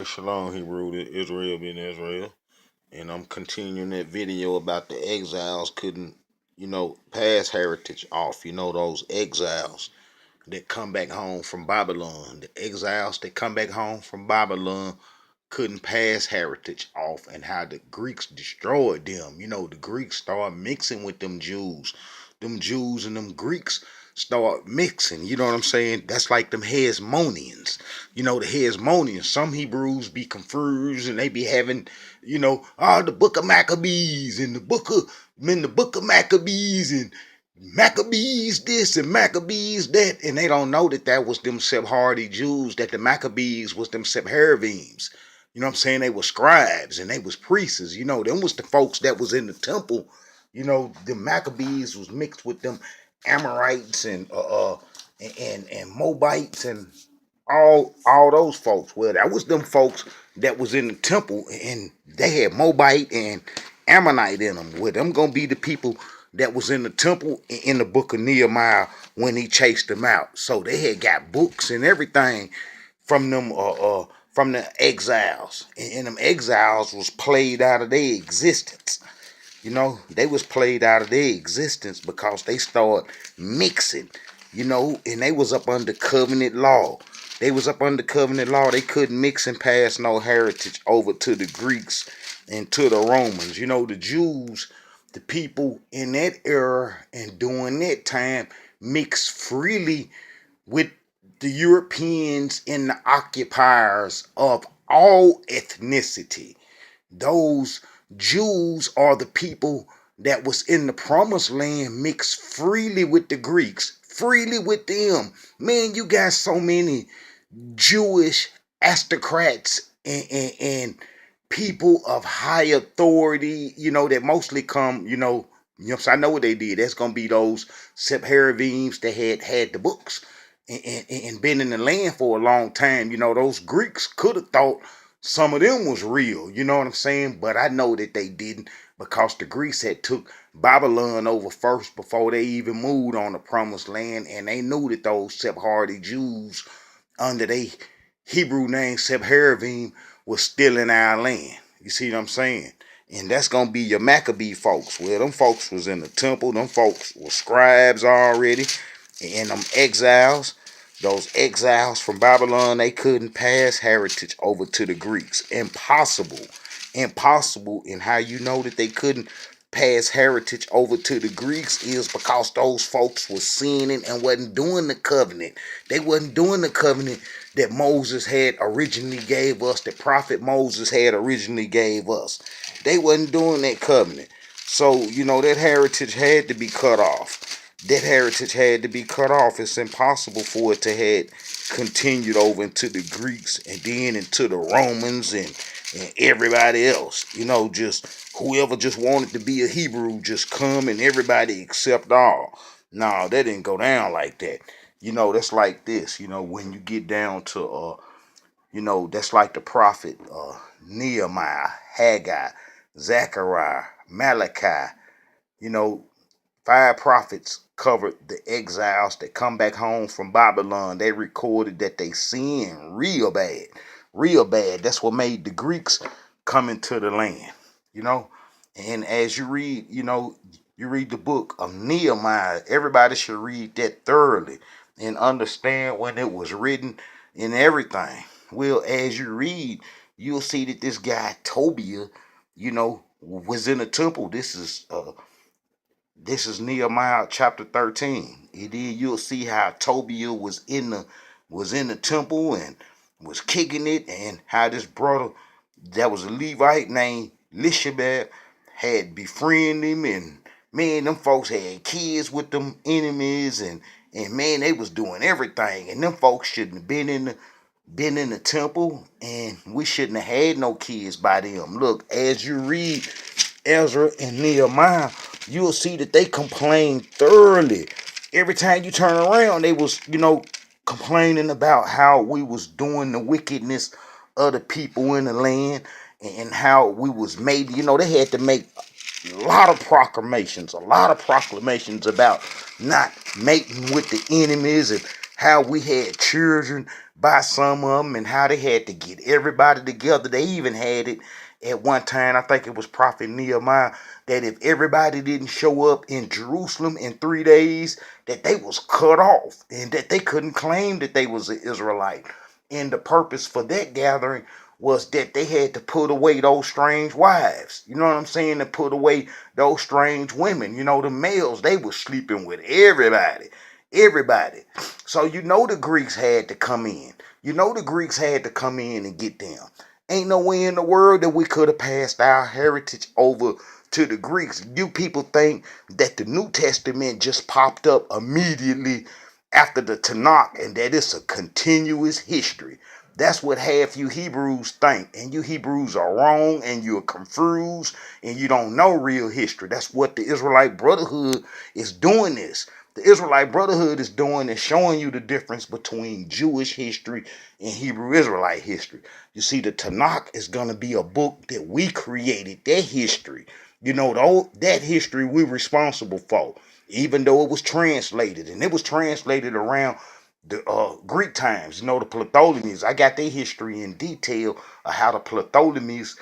Shalom, Hebrew, Israel being Israel. And I'm continuing that video about the exiles couldn't, pass heritage off. Those exiles that come back home from Babylon. The exiles that come back home from Babylon couldn't pass heritage off, and how the Greeks destroyed them. The Greeks started mixing with them Jews. Them Jews and them Greeks start mixing. You know what I'm saying? That's like them Hezmonians. The Hezmonians. Some Hebrews be confused and they be having, the book of Maccabees and the book of Maccabees and Maccabees this and Maccabees that, and they don't know that was them Sephardi Jews, that the Maccabees was them Sephardims. You know what I'm saying? They were scribes and they was priests. Them was the folks that was in the temple. The Maccabees was mixed with them Amorites and Moabites and all those folks. Well, that was them folks that was in the temple, and they had Moabite and Ammonite in them. Well, them gonna be the people that was in the temple in the book of Nehemiah when he chased them out. So they had got books and everything from them from the exiles. And them exiles was played out of their existence. They was played out of their existence because they started mixing, and they was up under covenant law. They was up under covenant law. They couldn't mix and pass no heritage over to the Greeks and to the Romans. The Jews, the people in that era and during that time mixed freely with the Europeans and the occupiers of all ethnicity. Those Jews are the people that was in the promised land mixed freely with the Greeks, freely with them. Man, you got so many Jewish aristocrats and people of high authority, that mostly come, so I know what they did. That's gonna be those Sephardims that had the books and been in the land for a long time. Those Greeks could have thought some of them was real, you know what I'm saying? But I know that they didn't, because the Greeks had took Babylon over first before they even moved on the promised land, and they knew that those Sephardi Jews under they Hebrew name Sephardim was still in our land. You see what I'm saying? And that's gonna be your Maccabee folks. Well, them folks was in the temple. Them folks were scribes already, and them exiles. Those exiles from Babylon, they couldn't pass heritage over to the Greeks. Impossible. Impossible. And how you know that they couldn't pass heritage over to the Greeks is because those folks was sinning and wasn't doing the covenant. They wasn't doing the covenant that Moses had originally gave us, that prophet Moses had originally gave us. They wasn't doing that covenant. So, that heritage had to be cut off. That heritage had to be cut off. It's impossible for it to have continued over into the Greeks and then into the Romans and everybody else. Just whoever just wanted to be a Hebrew just come and everybody accept all. No, that didn't go down like that. That's like this. When you get down to that's like the prophet Nehemiah, Haggai, Zechariah, Malachi. You know, 5 prophets covered the exiles that come back home from Babylon. They recorded that they sinned real bad, real bad. That's what made the Greeks come into the land, you know. And as you read, you read the book of Nehemiah. Everybody should read that thoroughly and understand when it was written and everything. Well, as you read, you'll see that this guy Tobiah, was in the temple. This is Nehemiah chapter 13. And then you'll see how Tobiah was in the temple and was kicking it, and how this brother that was a Levite named Lishabab had befriended him, and man, them folks had kids with them enemies, and man, they was doing everything, and them folks shouldn't have been in the temple, and we shouldn't have had no kids by them. Look, as you read Ezra and Nehemiah, you'll see that they complained thoroughly. Every time you turn around, they was, complaining about how we was doing the wickedness of the people in the land, and how we was made, they had to make a lot of proclamations about not mating with the enemies and how we had children by some of them and how they had to get everybody together. They even had it at one time, I think it was Prophet Nehemiah, that if everybody didn't show up in Jerusalem in 3 days, that they was cut off and that they couldn't claim that they was an Israelite. And the purpose for that gathering was that they had to put away those strange wives. You know what I'm saying? To put away those strange women. You know, the males, they was sleeping with everybody. Everybody. So you know the Greeks had to come in. You know the Greeks had to come in and get them. Ain't no way in the world that we could have passed our heritage over to the Greeks. You people think that the New Testament just popped up immediately after the Tanakh and that it's a continuous history. That's what half you Hebrews think. And you Hebrews are wrong and you're confused and you don't know real history. That's what the Israelite Brotherhood is doing this. The Israelite Brotherhood is doing is showing you the difference between Jewish history and Hebrew Israelite history. You see, the Tanakh is going to be a book that we created, that history. You know, that history we're responsible for, even though it was translated. And it was translated around the Greek times. You know, the Ptolemies. I got their history in detail of how the Ptolemies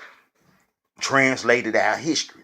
translated our history.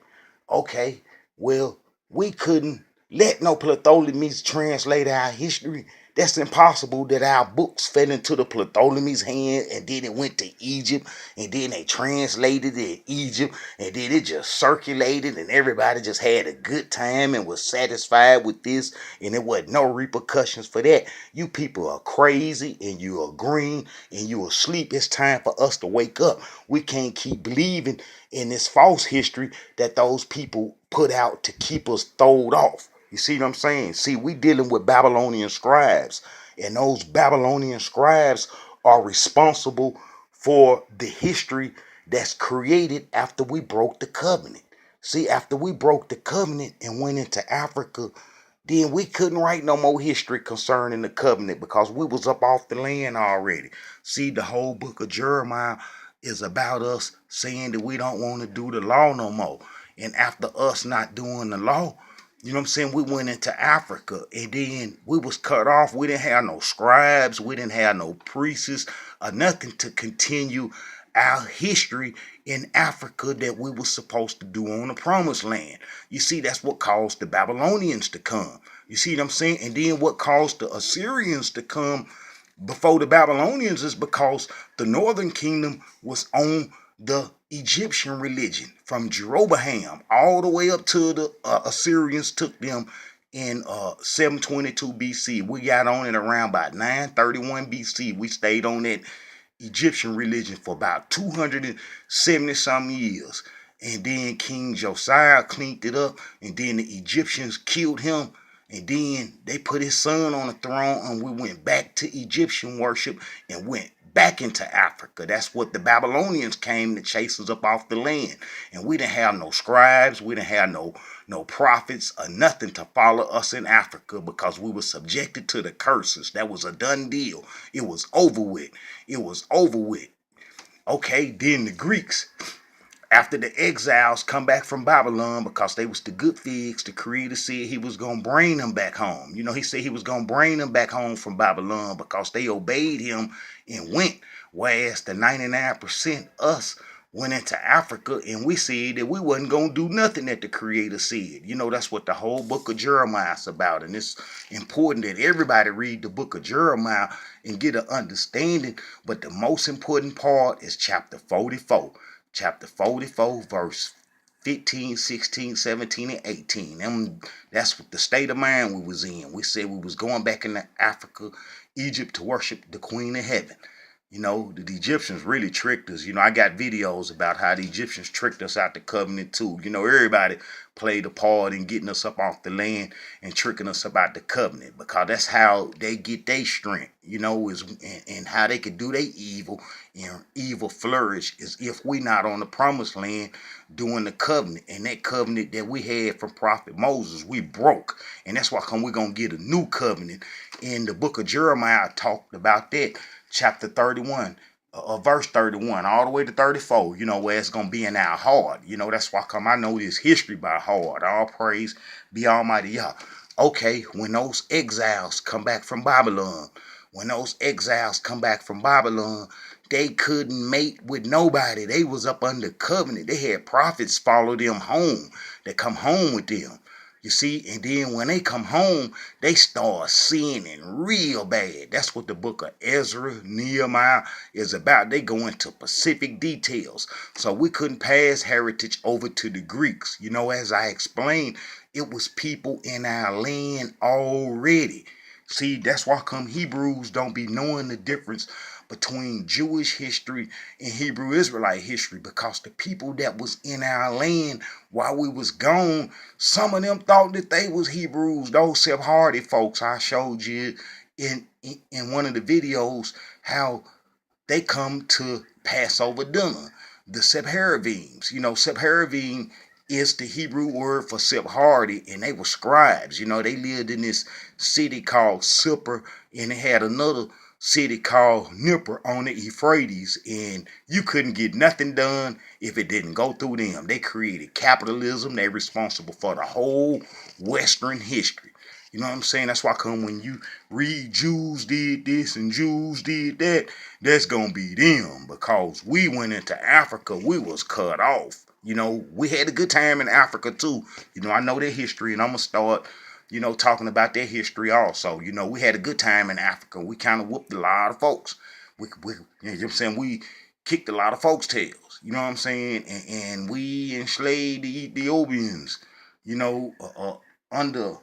Okay, well, we couldn't let no Ptolemies translate our history. That's impossible that our books fell into the Ptolemies' hand and then it went to Egypt and then they translated it in Egypt and then it just circulated and everybody just had a good time and was satisfied with this and there wasn't no repercussions for that. You people are crazy and you are green and you are asleep. It's time for us to wake up. We can't keep believing in this false history that those people put out to keep us throwed off. You see what I'm saying? See, we dealing with Babylonian scribes, and those Babylonian scribes are responsible for the history that's created after we broke the covenant. See, after we broke the covenant and went into Africa, then we couldn't write no more history concerning the covenant because we was up off the land already. See, the whole book of Jeremiah is about us saying that we don't want to do the law no more. And after us not doing the law, you know what I'm saying, we went into Africa and then we was cut off. We didn't have no scribes. We didn't have no priests or nothing to continue our history in Africa that we were supposed to do on the promised land. You see, that's what caused the Babylonians to come. You see what I'm saying? And then what caused the Assyrians to come before the Babylonians is because the northern kingdom was on the Egyptian religion from Jeroboam all the way up to the Assyrians took them in 722 BC. We got on it around about 931 BC. We stayed on that Egyptian religion for about 270 some years. And then King Josiah cleaned it up, and then the Egyptians killed him, and then they put his son on the throne, and we went back to Egyptian worship and went back into Africa. That's what the Babylonians came to chase us up off the land. And we didn't have no scribes, we didn't have no prophets or nothing to follow us in Africa because we were subjected to the curses. That was a done deal. It was over with. It was over with. Okay, then the Greeks, after the exiles come back from Babylon because they was the good figs, the creator said he was going to bring them back home. You know, he said he was going to bring them back home from Babylon because they obeyed him and went. Whereas the 99% us went into Africa and we said that we wasn't going to do nothing that the creator said. You know, that's what the whole book of Jeremiah is about. And it's important that everybody read the book of Jeremiah and get an understanding. But the most important part is chapter 44. Chapter 44, verse 15, 16, 17, and 18. That's what the state of mind we was in. We said we was going back into Africa, Egypt to worship the Queen of Heaven. You know, the Egyptians really tricked us. You know, I got videos about how the Egyptians tricked us out the covenant too. You know, everybody played a part in getting us up off the land and tricking us about the covenant because that's how they get their strength, you know, and how they can do their evil and evil flourish is if we not on the promised land doing the covenant. And that covenant that we had from Prophet Moses, we broke. And that's why we're going to get a new covenant. In the book of Jeremiah, I talked about that. Chapter 31, verse 31, all the way to 34, you know, where it's going to be in our heart. You know, that's why I know this history by heart. All praise be Almighty Yah. Okay, when those exiles come back from Babylon, when those exiles come back from Babylon, they couldn't mate with nobody. They was up under covenant. They had prophets follow them home. They come home with them. You see, and then when they come home, they start sinning real bad. That's what the book of Ezra, Nehemiah is about. They go into specific details. So we couldn't pass heritage over to the Greeks. You know, as I explained, it was people in our land already. See, that's why come Hebrews don't be knowing the difference between Jewish history and Hebrew Israelite history, because the people that was in our land while we was gone, some of them thought that they was Hebrews. Those Sephardi folks I showed you in one of the videos, how they come to Passover dinner. The Sephardim, Sephardim is the Hebrew word for Sephardi, and they were scribes. They lived in this city called Sippar, and they had another city called Nippur on the Euphrates, and you couldn't get nothing done if it didn't go through them. They created capitalism. They're responsible for the whole Western history. You know what I'm saying? That's why come when you read Jews did this and Jews did that, that's gonna be them, because we went into Africa, we was cut off. We had a good time in Africa too. I know their history, and I'm gonna start, talking about their history also. We had a good time in Africa. We kind of whooped a lot of folks. You know what I'm saying? We kicked a lot of folks' tails. You know what I'm saying? And we enslaved the Ethiopians. Under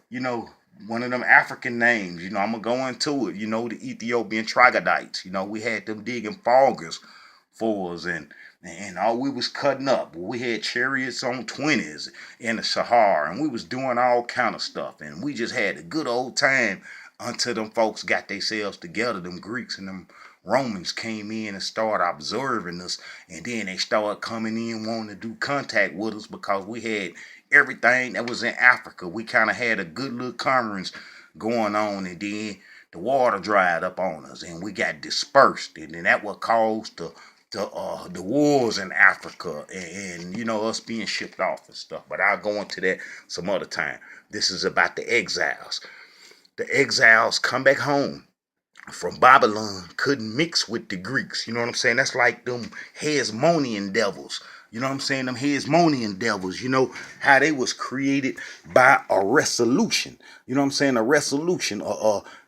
one of them African names. I'm gonna go into it. The Ethiopian troglodytes. We had them digging foggers for us, and all we was cutting up. We had chariots on 20s in the Sahara, and we was doing all kind of stuff, and we just had a good old time until them folks got themselves together. Them Greeks and them Romans came in and started observing us, and then they started coming in wanting to do contact with us, because we had everything that was in Africa. We kind of had a good little conference going on, and then the water dried up on us, and we got dispersed, and then that what caused the wars in Africa, and us being shipped off and stuff. But I'll go into that some other time. This is about the exiles. The exiles come back home from Babylon, couldn't mix with the Greeks. You know what I'm saying? That's like them Hasmonean devils. You know what I'm saying? Them Hasmonean devils, how they was created by a resolution. You know what I'm saying? A resolution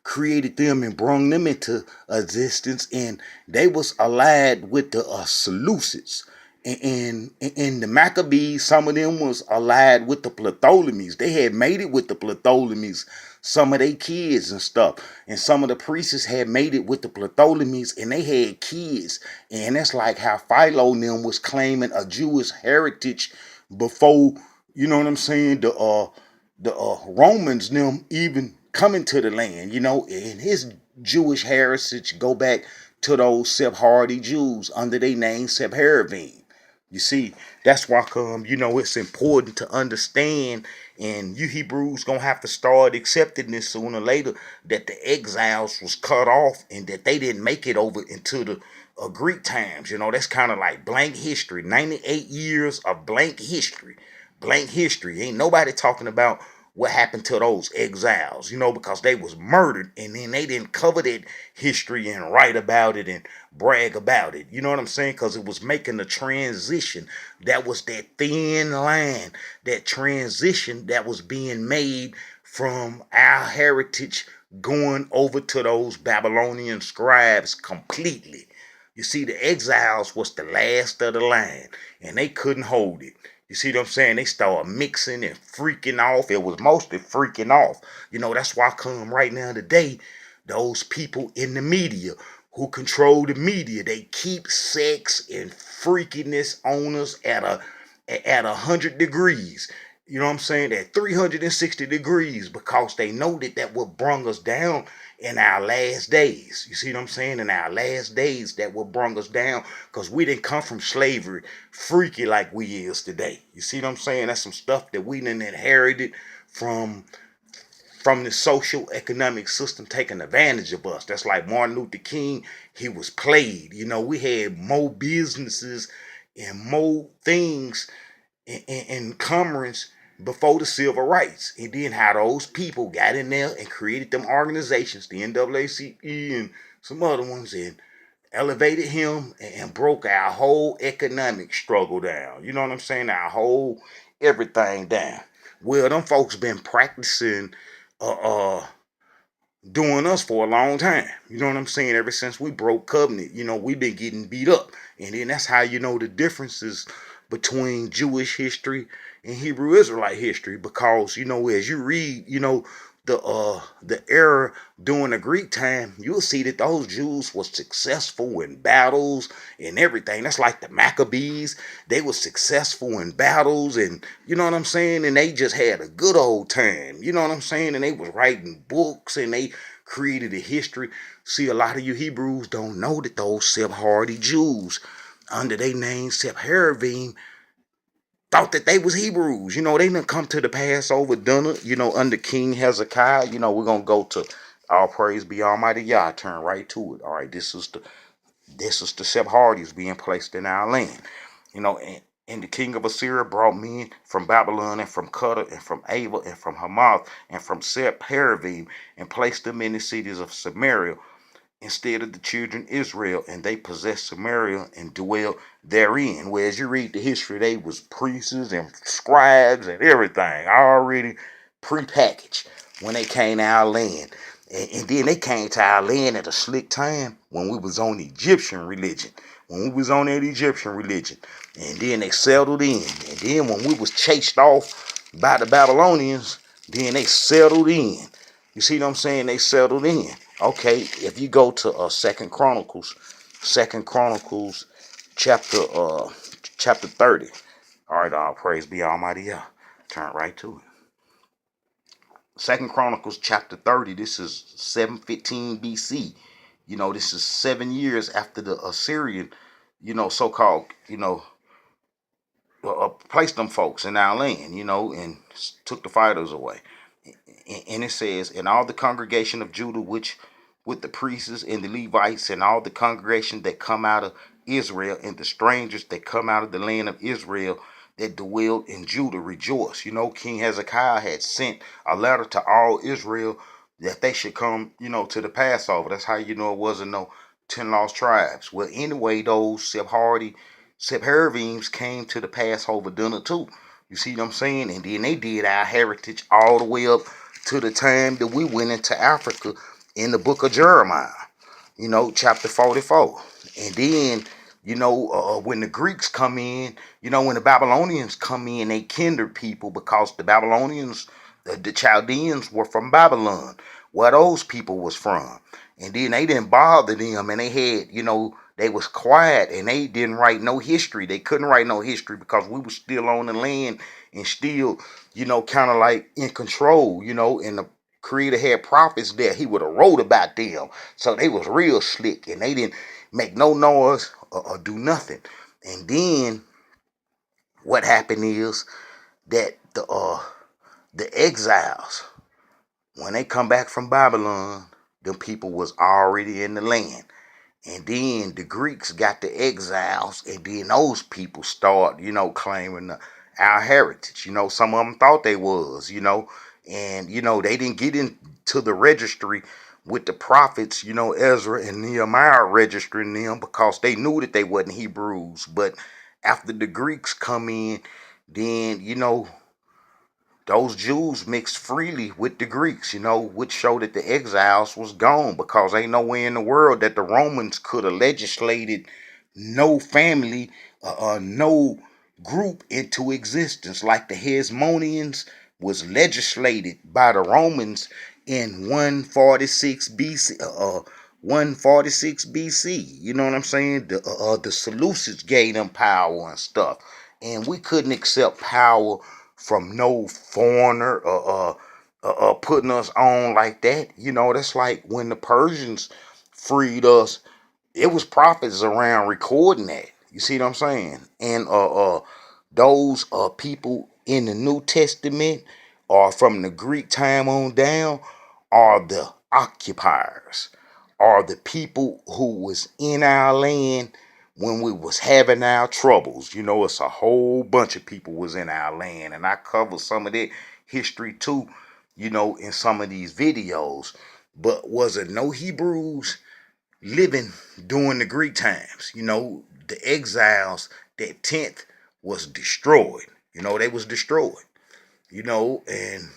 created them and brought them into existence, and they was allied with the Seleucids. And the Maccabees, some of them was allied with the Ptolemies. They had made it with the Ptolemies, some of their kids and stuff. And some of the priests had made it with the Ptolemies, and they had kids. And that's like how Philo and them was claiming a Jewish heritage before, you know what I'm saying, the Romans them even coming to the land, and his Jewish heritage go back to those Sephardi Jews under their name Sephardim. You see, that's why it's important to understand, and you Hebrews gonna have to start accepting this sooner or later, that the exiles was cut off and that they didn't make it over into the Greek times. That's kind of like blank history. 98 years of blank history. Blank history. Ain't nobody talking about what happened to those exiles, because they was murdered, and then they didn't cover that history and write about it and brag about it. You know what I'm saying? Because it was making the transition. That was that thin line, that transition that was being made from our heritage going over to those Babylonian scribes completely. You see, the exiles was the last of the line, and they couldn't hold it. You see what I'm saying? They started mixing and freaking off. It was mostly freaking off. That's why I come right now today, those people in the media who control the media, they keep sex and freakiness on us at 100 degrees. You know what I'm saying? At 360 degrees, because they know that will bring us down in our last days. You see what I'm saying? In our last days, that will bring us down, because we didn't come from slavery freaky like we is today. You see what I'm saying? That's some stuff that we done inherited from the social economic system taking advantage of us. That's like Martin Luther King. He was played. We had more businesses and more things in commerce before the civil rights, and then how those people got in there and created them organizations, the NAACP and some other ones, and elevated him and broke our whole economic struggle down. You know what I'm saying? Our whole everything down. Well, them folks been practicing uh, uh doing us for a long time. You know what I'm saying? Ever since we broke covenant, we've been getting beat up. And then that's how you know the differences between Jewish history and Hebrew Israelite history. Because, as you read, the era during the Greek time, you'll see that those Jews were successful in battles and everything. That's like the Maccabees. They were successful in battles, and you know what I'm saying? And they just had a good old time. You know what I'm saying? And they was writing books and they created a history. See, a lot of you Hebrews don't know that those Sephardi Jews, under their name Sephardim, thought that they was Hebrews. They didn't come to the Passover dinner, under King Hezekiah. We're gonna go to all praise be Almighty Yah. Turn right to it. All right, this is the Sephardis being placed in our land. And the king of Assyria brought men from Babylon and from Cutter and from Ava and from Hamath and from Sepharvaim and placed them in the cities of Samaria instead of the children of Israel, and they possessed Samaria and dwell therein. Whereas you read the history, they was priests and scribes and everything already prepackaged when they came to our land. And then they came to our land at a slick time when we was on Egyptian religion. When we was on that Egyptian religion. And then they settled in. And then when we was chased off by the Babylonians, then they settled in. You see what I'm saying? They settled in. Okay, if you go to Second Chronicles chapter 30. All right, all praise be Almighty Yah. Turn right to it. Second Chronicles chapter 30. This is 715 BC. This is 7 years after the Assyrian, so-called, placed them folks in our land, and took the fighters away. And it says, and all the congregation of Judah, which with the priests and the Levites and all the congregation that come out of Israel and the strangers that come out of the land of Israel that dwelled in Judah rejoice. King Hezekiah had sent a letter to all Israel that they should come, to the Passover. That's how it wasn't no 10 lost tribes. Well, anyway, those Sephardims came to the Passover dinner too. You see what I'm saying? And then they did our heritage all the way up to the time that we went into Africa in the book of Jeremiah, chapter 44. And then, when the Greeks come in, when the Babylonians come in, they kindred people because the Babylonians, the Chaldeans were from Babylon, where those people was from. And then they didn't bother them, and they had, they was quiet, and they didn't write no history. They couldn't write no history because we was still on the land and still, kind of like in control, and the Creator had prophets there. He would have wrote about them. So they was real slick, and they didn't make no noise or do nothing. And then what happened is that the exiles, when they come back from Babylon, them people was already in the land. And then the Greeks got the exiles, and then those people start, claiming our heritage. Some of them thought they was, and, they didn't get into the registry with the prophets, Ezra and Nehemiah registering them because they knew that they wasn't Hebrews. But after the Greeks come in, then, those Jews mixed freely with the Greeks, which showed that the exiles was gone because ain't nowhere in the world that the Romans could have legislated no family, no group into existence like the Hasmoneans was legislated by the Romans in 146 BC. 146 BC. You know what I'm saying? The Seleucids gave them power and stuff, and we couldn't accept power from no foreigner putting us on like that. That's like when the Persians freed us, it was prophets around recording that. You see what I'm saying? And those people in the New Testament or from the Greek time on down are the occupiers, are the people who was in our land when we was having our troubles. You know, it's a whole bunch of people was in our land, and I cover some of that history too, you know, in some of these videos. But was it no Hebrews living during the Greek times? You know, the exiles, that tenth was destroyed. You know, they was destroyed. You know, and